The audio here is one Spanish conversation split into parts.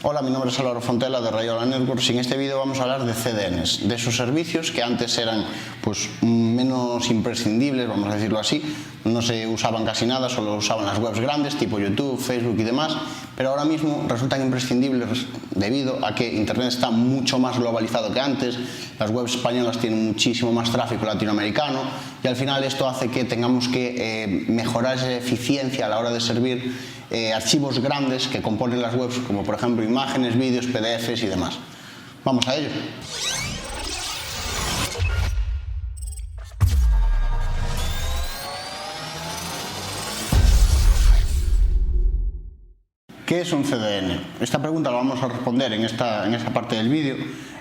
Hola, mi nombre es Álvaro Fontela de Rayola Networks y en este vídeo vamos a hablar de CDNs, de esos servicios que antes eran menos imprescindibles, vamos a decirlo así, no se usaban casi nada, solo usaban las webs grandes tipo YouTube, Facebook y demás, pero ahora mismo resultan imprescindibles debido a que Internet está mucho más globalizado que antes, las webs españolas tienen muchísimo más tráfico latinoamericano y al final esto hace que tengamos que mejorar esa eficiencia a la hora de servir archivos grandes que componen las webs, como por ejemplo imágenes, vídeos, PDFs y demás. Vamos a ello. ¿Qué es un CDN? Esta pregunta la vamos a responder en esta parte del vídeo.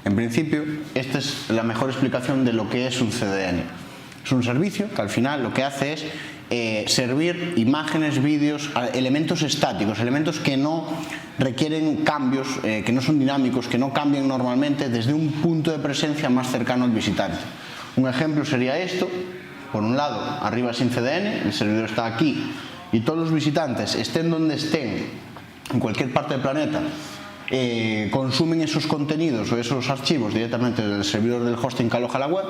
En principio, esta es la mejor explicación de lo que es un CDN. Es un servicio que al final lo que hace es servir imágenes, vídeos, elementos estáticos, elementos que no requieren cambios, que no son dinámicos, que no cambian normalmente desde un punto de presencia más cercano al visitante. Un ejemplo sería esto. Por un lado, arriba sin CDN, el servidor está aquí y todos los visitantes, estén donde estén, en cualquier parte del planeta, consumen esos contenidos o esos archivos directamente del servidor del hosting que aloja la web.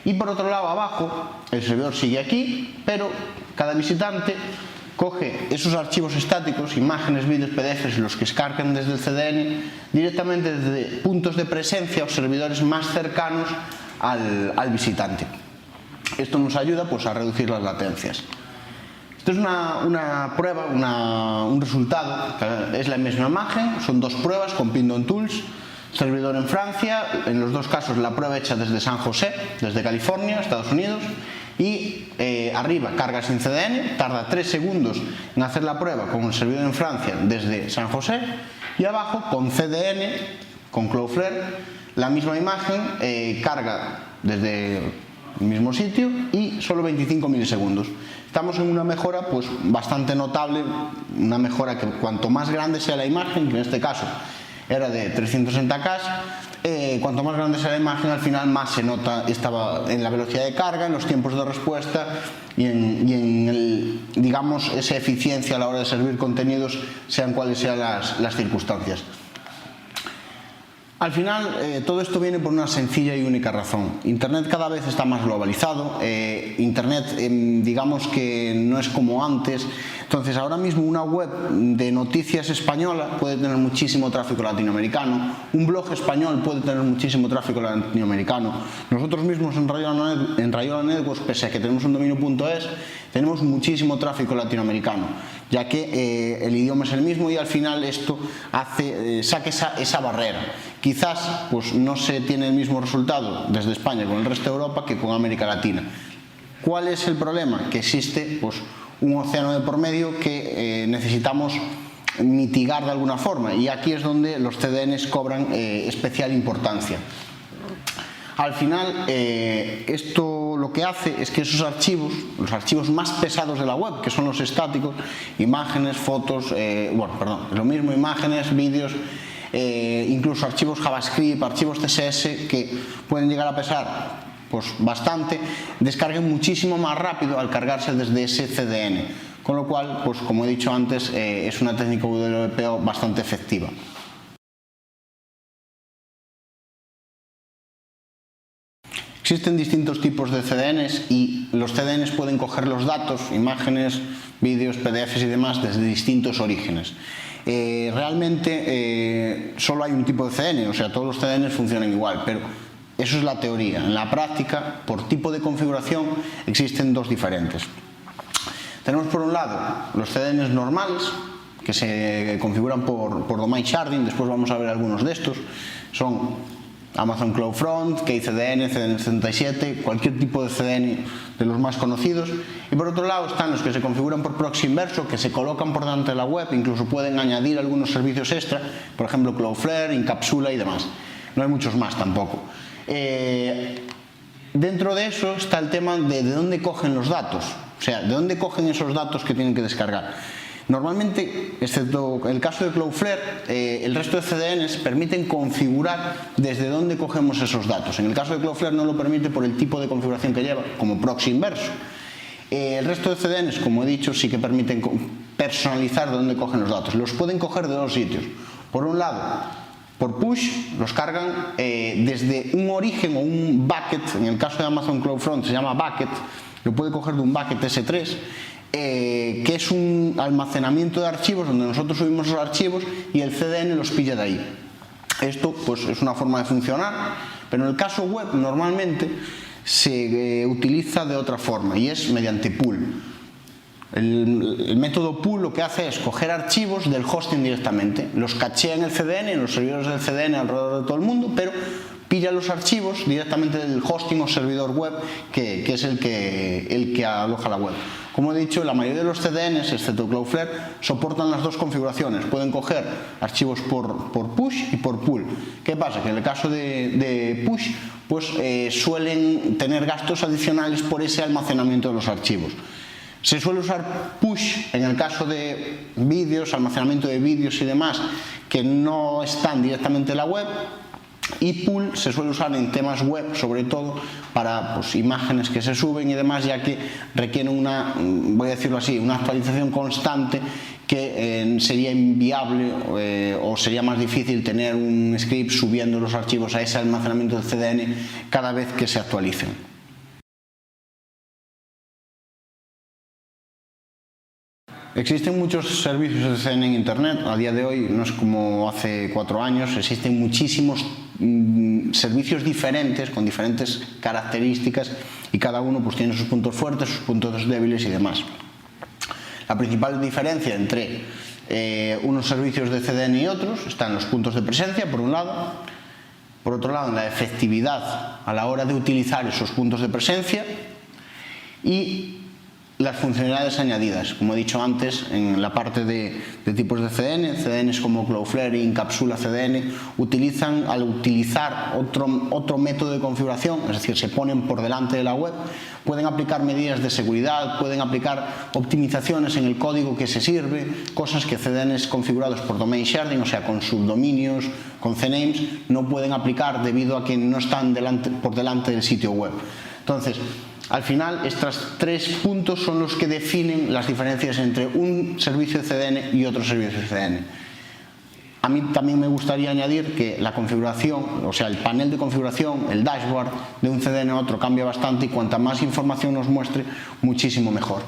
Y por otro lado, abajo, el servidor sigue aquí, pero cada visitante coge esos archivos estáticos, imágenes, vídeos, PDFs, los que descarguen desde el CDN, directamente desde puntos de presencia o servidores más cercanos al visitante. Esto nos ayuda a reducir las latencias. Esto es una prueba, un resultado, es la misma imagen, son dos pruebas con Pindon Tools. Servidor en Francia, en los dos casos la prueba hecha desde San José, desde California, Estados Unidos, y arriba carga sin CDN, tarda 3 segundos en hacer la prueba con el servidor en Francia desde San José, y abajo con CDN, con Cloudflare, la misma imagen carga desde el mismo sitio y solo 25 milisegundos. Estamos en una mejora bastante notable, una mejora que cuanto más grande sea la imagen, que en este caso era de 360K, cuanto más grande sea la imagen, al final más se nota en la velocidad de carga, en los tiempos de respuesta y en esa eficiencia a la hora de servir contenidos, sean cuales sean las circunstancias. Al final, todo esto viene por una sencilla y única razón. Internet cada vez está más globalizado, Internet digamos que no es como antes. Entonces ahora mismo una web de noticias española puede tener muchísimo tráfico latinoamericano, un blog español puede tener muchísimo tráfico latinoamericano. Nosotros mismos en Rayola Networks, pese a que tenemos un dominio.es, tenemos muchísimo tráfico latinoamericano, ya que el idioma es el mismo y al final esto saca esa barrera. Quizás no se tiene el mismo resultado desde España con el resto de Europa que con América Latina. ¿Cuál es el problema? Que existe un océano de por medio que necesitamos mitigar de alguna forma, y aquí es donde los CDNs cobran especial importancia. Al final, esto lo que hace es que esos archivos, los archivos más pesados de la web, que son los estáticos, imágenes, fotos, lo mismo, imágenes, vídeos, incluso archivos JavaScript, archivos CSS, que pueden llegar a pesar bastante, descarguen muchísimo más rápido al cargarse desde ese CDN, con lo cual, como he dicho antes, es una técnica WPO bastante efectiva. Existen distintos tipos de CDNs y los CDNs pueden coger los datos, imágenes, vídeos, PDFs y demás desde distintos orígenes. Realmente solo hay un tipo de CDN, o sea, todos los CDNs funcionan igual, pero eso es la teoría. En la práctica, por tipo de configuración, existen dos diferentes. Tenemos por un lado los CDNs normales, que se configuran por domain sharding, después vamos a ver algunos de estos. Son Amazon CloudFront, KCDN, CDN77, cualquier tipo de CDN de los más conocidos. Y por otro lado están los que se configuran por proxy inverso, que se colocan por delante de la web, incluso pueden añadir algunos servicios extra, por ejemplo Cloudflare, Incapsula y demás. No hay muchos más tampoco. Dentro de eso está el tema de dónde cogen los datos, o sea, de dónde cogen esos datos que tienen que descargar. Normalmente, excepto el caso de Cloudflare, el resto de CDNs permiten configurar desde dónde cogemos esos datos. En el caso de Cloudflare no lo permite por el tipo de configuración que lleva, como proxy inverso. El resto de CDNs, como he dicho, sí que permiten personalizar de dónde cogen los datos. Los pueden coger de dos sitios. Por un lado, por push, los cargan desde un origen o un bucket. En el caso de Amazon CloudFront se llama bucket, lo puede coger de un bucket S3, que es un almacenamiento de archivos donde nosotros subimos los archivos y el CDN los pilla de ahí. Esto pues es una forma de funcionar, pero en el caso web normalmente se utiliza de otra forma y es mediante pool. El método pool lo que hace es coger archivos del hosting directamente, los cachea en el CDN, en los servidores del CDN alrededor de todo el mundo, pero pilla los archivos directamente del hosting o servidor web que es el que aloja la web. Como he dicho, la mayoría de los CDNs, excepto Cloudflare, soportan las dos configuraciones. Pueden coger archivos por push y por pull. ¿Qué pasa? Que en el caso de push, pues suelen tener gastos adicionales por ese almacenamiento de los archivos. Se suele usar push en el caso de vídeos, almacenamiento de vídeos y demás, que no están directamente en la web. Y pool se suele usar en temas web, sobre todo para pues, imágenes que se suben y demás, ya que requieren una, voy a decirlo así, una actualización constante que sería inviable o sería más difícil tener un script subiendo los archivos a ese almacenamiento del CDN cada vez que se actualicen. Existen muchos servicios de CDN en Internet. A día de hoy no es como hace 4 años, existen muchísimos servicios diferentes con diferentes características y cada uno pues tiene sus puntos fuertes, sus puntos débiles y demás. La principal diferencia entre unos servicios de CDN y otros está en los puntos de presencia, por un lado, por otro lado en la efectividad a la hora de utilizar esos puntos de presencia y las funcionalidades añadidas. Como he dicho antes, en la parte de tipos de CDN, CDNs como Cloudflare y Incapsula CDN utilizan, al utilizar otro método de configuración, es decir, se ponen por delante de la web, pueden aplicar medidas de seguridad, pueden aplicar optimizaciones en el código que se sirve, cosas que CDNs configurados por domain sharing, o sea, con subdominios, con CNAMEs, no pueden aplicar debido a que no están por delante del sitio web. Entonces, al final, estos 3 puntos son los que definen las diferencias entre un servicio de CDN y otro servicio de CDN. A mí también me gustaría añadir que la configuración, o sea, el panel de configuración, el dashboard de un CDN a otro cambia bastante y cuanta más información nos muestre, muchísimo mejor.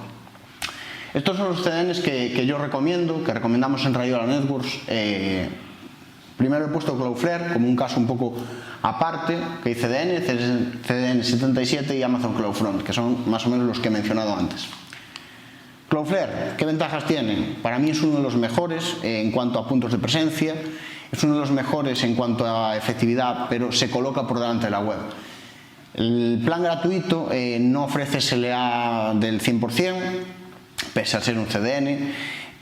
Estos son los CDNs que yo recomiendo, que recomendamos en Rayola Networks. Primero he puesto Cloudflare como un caso un poco aparte, que hay CDN 77 y Amazon CloudFront, que son más o menos los que he mencionado antes. Cloudflare, ¿qué ventajas tiene? Para mí es uno de los mejores en cuanto a puntos de presencia, es uno de los mejores en cuanto a efectividad, pero se coloca por delante de la web. El plan gratuito no ofrece SLA del 100%, pese a ser un CDN.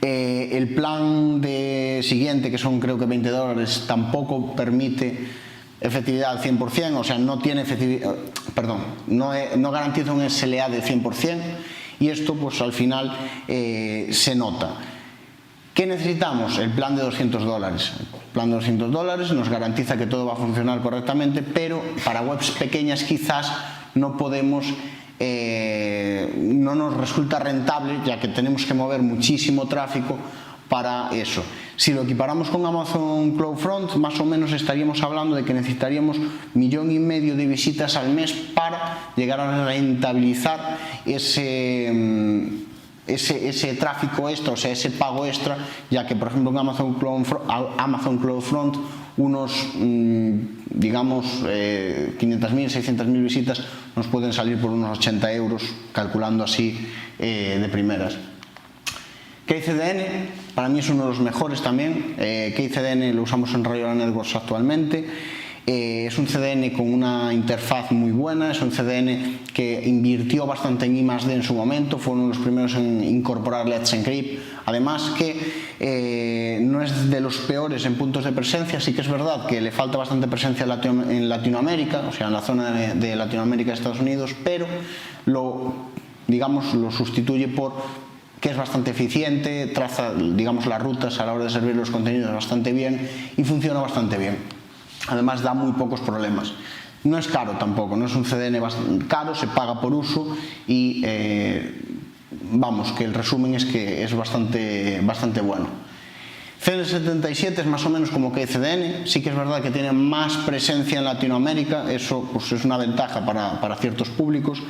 El plan siguiente, que son creo que $20, tampoco permite efectividad al 100%, o sea, no tiene efectividad, perdón, no garantiza un SLA del 100%, y esto pues al final se nota. ¿Qué necesitamos? El plan de $200. El plan de $200 nos garantiza que todo va a funcionar correctamente, pero para webs pequeñas quizás no podemos, no nos resulta rentable, ya que tenemos que mover muchísimo tráfico para eso. Si lo equiparamos con Amazon CloudFront, más o menos estaríamos hablando de que necesitaríamos 1,5 millones de visitas al mes para llegar a rentabilizar ese tráfico extra, o sea, ese pago extra, ya que por ejemplo en Amazon CloudFront unos, digamos, 500.000, 600.000 visitas nos pueden salir por unos 80 euros, calculando así de primeras. KCDN para mí es uno de los mejores también. KCDN lo usamos en Rayola Networks actualmente. Es un CDN con una interfaz muy buena, es un CDN que invirtió bastante en I+D en su momento, fue uno de los primeros en incorporar Let's Encrypt. Además que no es de los peores en puntos de presencia, sí que es verdad que le falta bastante presencia en Latinoamérica, o sea en la zona de Latinoamérica y Estados Unidos, pero lo sustituye por que es bastante eficiente, traza, digamos, las rutas a la hora de servir los contenidos bastante bien y funciona bastante bien. Además da muy pocos problemas. No es caro tampoco, no es un CDN caro, se paga por uso y vamos, que el resumen es que es bastante bueno. CN77 es más o menos como KCDN, sí que es verdad que tiene más presencia en Latinoamérica, eso pues, es una ventaja para ciertos públicos.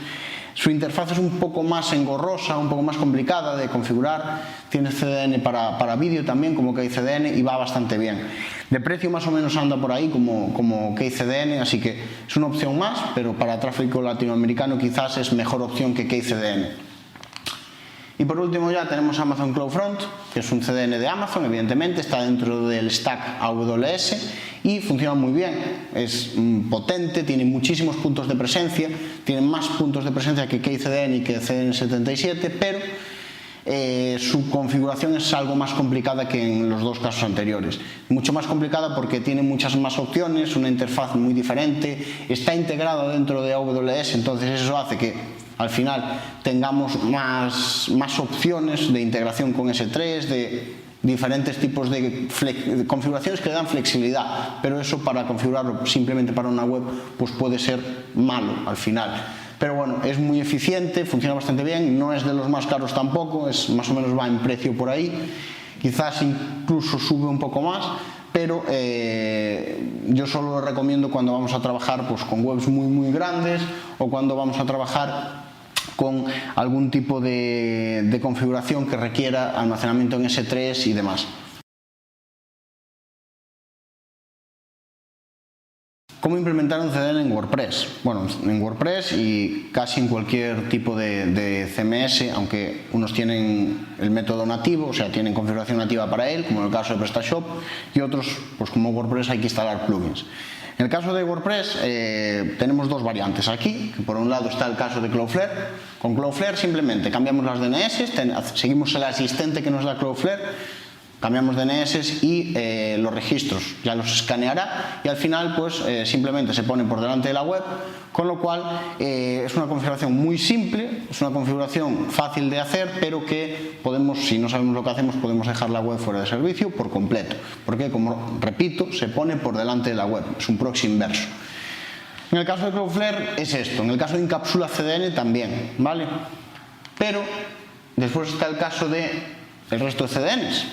Su interfaz es un poco más engorrosa, un poco más complicada de configurar, tiene CDN para vídeo también como KCDN y va bastante bien. De precio más o menos anda por ahí como KCDN, así que es una opción más, pero para tráfico latinoamericano quizás es mejor opción que KCDN. Y por último ya tenemos Amazon CloudFront, que es un CDN de Amazon, evidentemente, está dentro del stack AWS y funciona muy bien, es potente, tiene muchísimos puntos de presencia, tiene más puntos de presencia que KCDN y que CN77, pero su configuración es algo más complicada que en los dos casos anteriores. Mucho más complicada porque tiene muchas más opciones, una interfaz muy diferente, está integrado dentro de AWS, entonces eso hace que al final tengamos más opciones de integración con S3, de diferentes tipos de configuraciones que le dan flexibilidad, pero eso para configurarlo simplemente para una web pues puede ser malo al final. Pero bueno, es muy eficiente, funciona bastante bien, no es de los más caros tampoco, es más o menos va en precio por ahí, quizás incluso sube un poco más, pero yo solo lo recomiendo cuando vamos a trabajar pues, con webs muy grandes o cuando vamos a trabajar con algún tipo de configuración que requiera almacenamiento en S3 y demás. ¿Cómo implementar un CDN en WordPress? Bueno, en WordPress y casi en cualquier tipo de CMS, aunque unos tienen el método nativo, o sea, tienen configuración nativa para él, como en el caso de PrestaShop, y otros, pues como WordPress hay que instalar plugins. En el caso de WordPress tenemos dos variantes aquí, que por un lado está el caso de Cloudflare. Con Cloudflare simplemente cambiamos las DNS, seguimos el asistente que nos da Cloudflare, cambiamos DNS y los registros ya los escaneará y al final pues simplemente se pone por delante de la web, con lo cual es una configuración muy simple, es una configuración fácil de hacer, pero que podemos, si no sabemos lo que hacemos, podemos dejar la web fuera de servicio por completo, porque como repito, se pone por delante de la web, es un proxy inverso. En el caso de Cloudflare es esto, en el caso de Incapsula CDN también, ¿vale? Pero después está el caso de el resto de CDNs,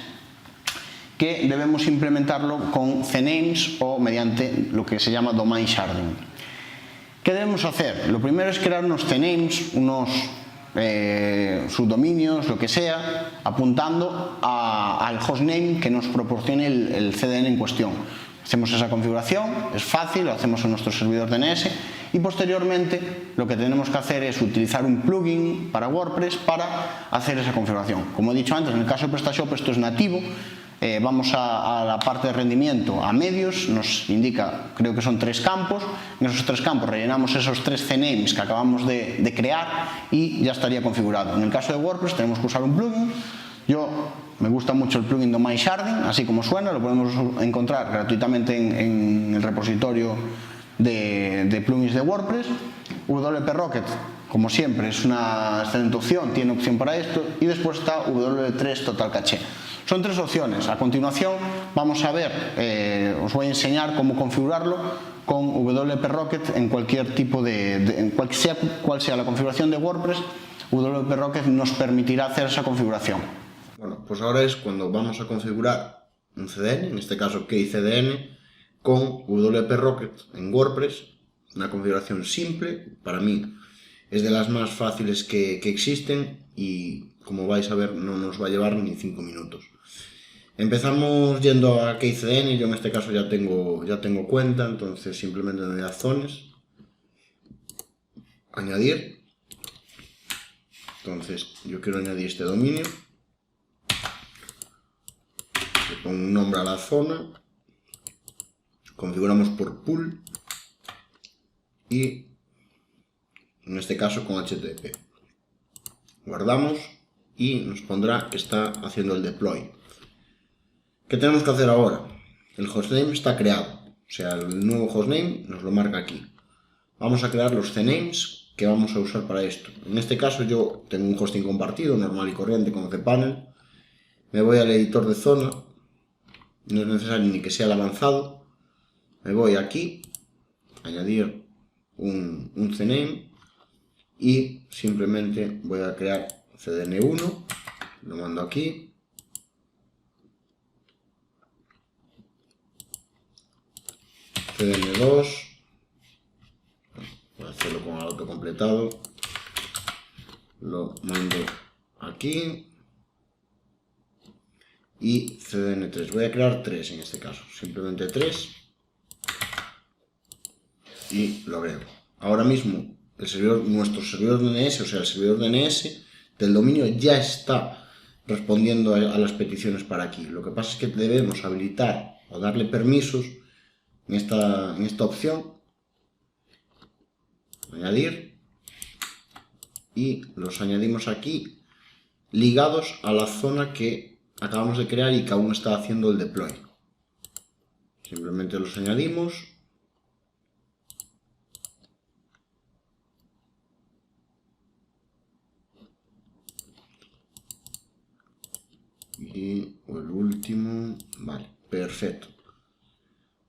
que debemos implementarlo con CNAMEs o mediante lo que se llama Domain Sharding. ¿Qué debemos hacer? Lo primero es crear unos CNAMEs, unos subdominios, lo que sea, apuntando al hostname que nos proporcione el CDN en cuestión. Hacemos esa configuración, es fácil, lo hacemos en nuestro servidor DNS y posteriormente lo que tenemos que hacer es utilizar un plugin para WordPress para hacer esa configuración. Como he dicho antes, en el caso de PrestaShop esto es nativo. Vamos a la parte de rendimiento, a medios, nos indica, creo que son 3 campos, en esos 3 campos rellenamos esos 3 CNAMEs que acabamos de crear y ya estaría configurado. En el caso de WordPress tenemos que usar un plugin, me gusta mucho el plugin Domain Sharding, así como suena, lo podemos encontrar gratuitamente en el repositorio de plugins de WordPress. WP Rocket, como siempre, es una excelente opción, tiene opción para esto, y después está W3 Total Caché. Son 3 opciones. A continuación vamos a ver, os voy a enseñar cómo configurarlo con WP Rocket en cualquier tipo cual sea la configuración de WordPress. WP Rocket nos permitirá hacer esa configuración. Bueno, pues ahora es cuando vamos a configurar un CDN, en este caso KCDN, con WP Rocket en WordPress. Una configuración simple, para mí es de las más fáciles que existen y como vais a ver no nos va a llevar ni 5 minutos. Empezamos yendo a KCDN, yo en este caso ya tengo cuenta, entonces simplemente me voy a zones, añadir, entonces yo quiero añadir este dominio, le pongo un nombre a la zona, configuramos por pool y en este caso con HTTP. Guardamos y nos pondrá que está haciendo el deploy. ¿Qué tenemos que hacer ahora? El hostname está creado, o sea, el nuevo hostname nos lo marca aquí. Vamos a crear los CNAMEs que vamos a usar para esto. En este caso yo tengo un hosting compartido, normal y corriente con cPanel. Me voy al editor de zona, no es necesario ni que sea el avanzado. Me voy aquí, añadir un CNAME y simplemente voy a crear CDN1, lo mando aquí. CDN2, voy a hacerlo con el autocompletado, lo mando aquí, y CDN3, voy a crear 3 en este caso, simplemente 3, y lo agrego. Ahora mismo el servidor, nuestro servidor DNS, o sea el servidor DNS del dominio ya está respondiendo a las peticiones para aquí. Lo que pasa es que debemos habilitar o darle permisos en esta opción, añadir, y los añadimos aquí ligados a la zona que acabamos de crear y que aún está haciendo el deploy. Simplemente los añadimos y el último, vale, perfecto.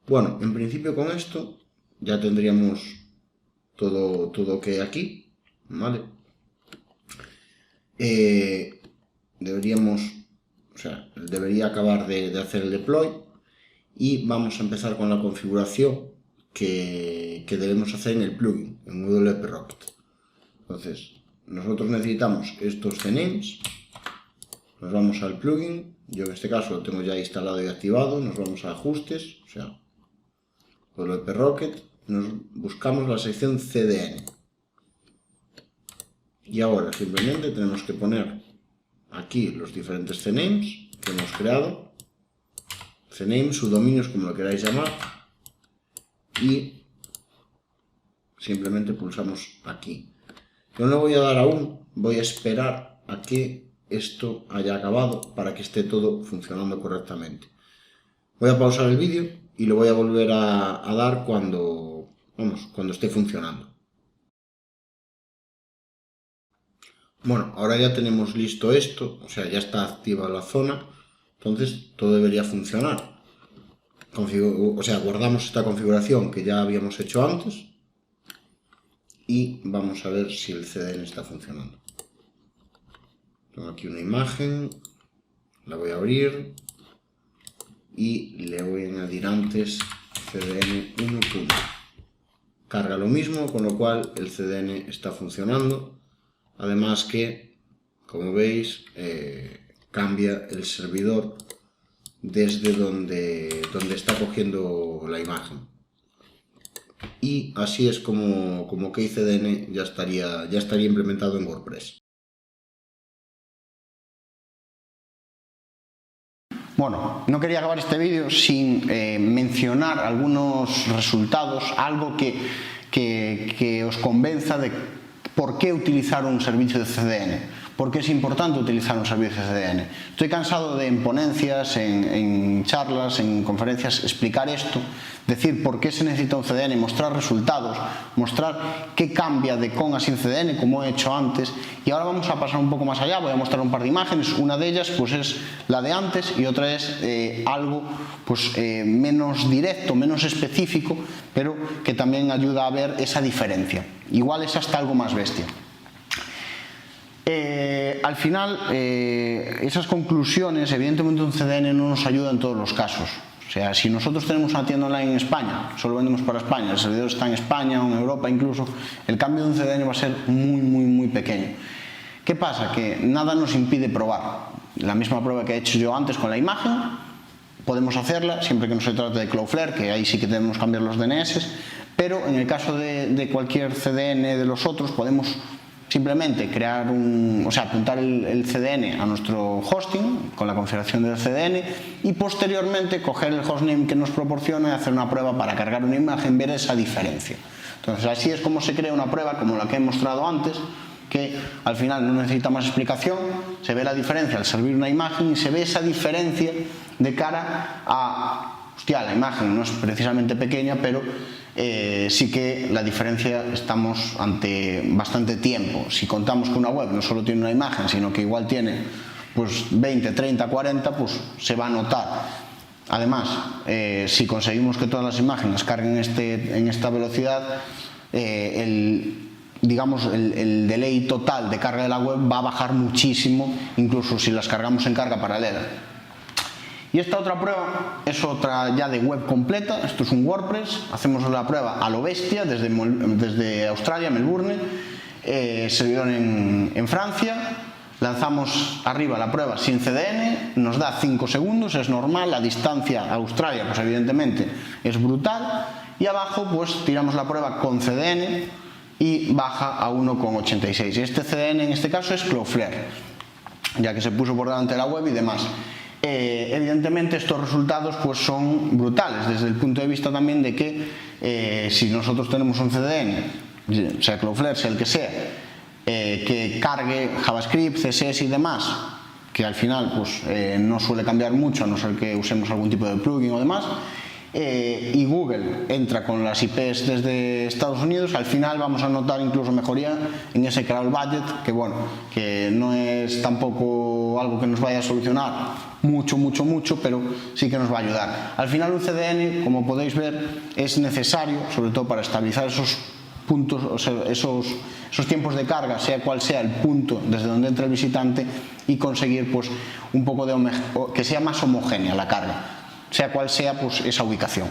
Bueno, en principio con esto ya tendríamos todo que aquí, ¿vale? Debería acabar de hacer el deploy y vamos a empezar con la configuración que debemos hacer en el plugin, en WP Rocket. Entonces, nosotros necesitamos estos CNAMEs, nos vamos al plugin, yo en este caso lo tengo ya instalado y activado, nos vamos a ajustes, o sea, WP Rocket, nos buscamos la sección CDN. Y ahora simplemente tenemos que poner aquí los diferentes CNAMEs que hemos creado, CNAMEs, subdominios, como lo queráis llamar, y simplemente pulsamos aquí. Yo no le voy a dar aún, voy a esperar a que esto haya acabado para que esté todo funcionando correctamente. Voy a pausar el vídeo y lo voy a volver a dar cuando esté funcionando. Bueno, ahora ya tenemos listo esto, o sea, ya está activa la zona, entonces todo debería funcionar. Guardamos esta configuración que ya habíamos hecho antes y vamos a ver si el CDN está funcionando. Tengo aquí una imagen, la voy a abrir y le voy a añadir antes CDN 1. Carga lo mismo, con lo cual el CDN está funcionando. Además que, como veis, cambia el servidor desde donde está cogiendo la imagen. Y así es como KeyCDN ya estaría implementado en WordPress. Bueno, no quería acabar este vídeo sin mencionar algunos resultados, algo que os convenza de por qué utilizar un servicio de CDN. ¿Por qué es importante utilizar un servicio de CDN? Estoy cansado de en ponencias, en charlas, en conferencias explicar esto, decir por qué se necesita un CDN, mostrar resultados, mostrar qué cambia de con a sin CDN, como he hecho antes. Y ahora vamos a pasar un poco más allá, voy a mostrar un par de imágenes. Una de ellas pues es la de antes y otra es algo pues, menos directo, menos específico, pero que también ayuda a ver esa diferencia. Igual es hasta algo más bestia. Al final, esas conclusiones, evidentemente un CDN no nos ayuda en todos los casos. O sea, si nosotros tenemos una tienda online en España, solo vendemos para España, el servidor está en España o en Europa incluso, el cambio de un CDN va a ser muy pequeño. ¿Qué pasa? Que nada nos impide probar. La misma prueba que he hecho yo antes con la imagen, podemos hacerla siempre que no se trate de Cloudflare, que ahí sí que debemos cambiar los DNS, pero en el caso de cualquier CDN de los otros podemos simplemente crear apuntar el CDN a nuestro hosting con la configuración del CDN y posteriormente coger el hostname que nos proporciona y hacer una prueba para cargar una imagen, ver esa diferencia. Entonces así es como se crea una prueba como la que he mostrado antes, que al final no necesita más explicación, se ve la diferencia al servir una imagen y se ve esa diferencia de cara a, hostia, la imagen no es precisamente pequeña, pero sí que la diferencia estamos ante bastante tiempo. Si contamos que una web no solo tiene una imagen, sino que igual tiene pues 20, 30, 40, pues se va a notar. Además, si conseguimos que todas las imágenes carguen en esta velocidad, el delay total de carga de la web va a bajar muchísimo, incluso si las cargamos en carga paralela. Y esta otra prueba es otra ya de web completa. Esto es un WordPress, hacemos la prueba a lo bestia desde Australia, Melbourne, servidor en Francia. Lanzamos arriba la prueba sin CDN, nos da 5 segundos, es normal, la distancia a Australia pues evidentemente es brutal, y abajo pues tiramos la prueba con CDN y baja a 1,86. Este CDN en este caso es Cloudflare, ya que se puso por delante de la web y demás. Evidentemente estos resultados pues son brutales desde el punto de vista también de que si nosotros tenemos un CDN, sea Cloudflare, sea el que sea, que cargue JavaScript, CSS y demás, que al final pues no suele cambiar mucho a no ser que usemos algún tipo de plugin o demás, y Google entra con las IPs desde Estados Unidos, al final vamos a notar incluso mejoría en ese crawl budget, que bueno, que no es tampoco algo que nos vaya a solucionar mucho, pero sí que nos va a ayudar. Al final un CDN, como podéis ver, es necesario, sobre todo para estabilizar esos puntos, o sea, esos tiempos de carga, sea cual sea el punto desde donde entra el visitante, y conseguir pues un poco de que sea más homogénea la carga, sea cual sea pues esa ubicación.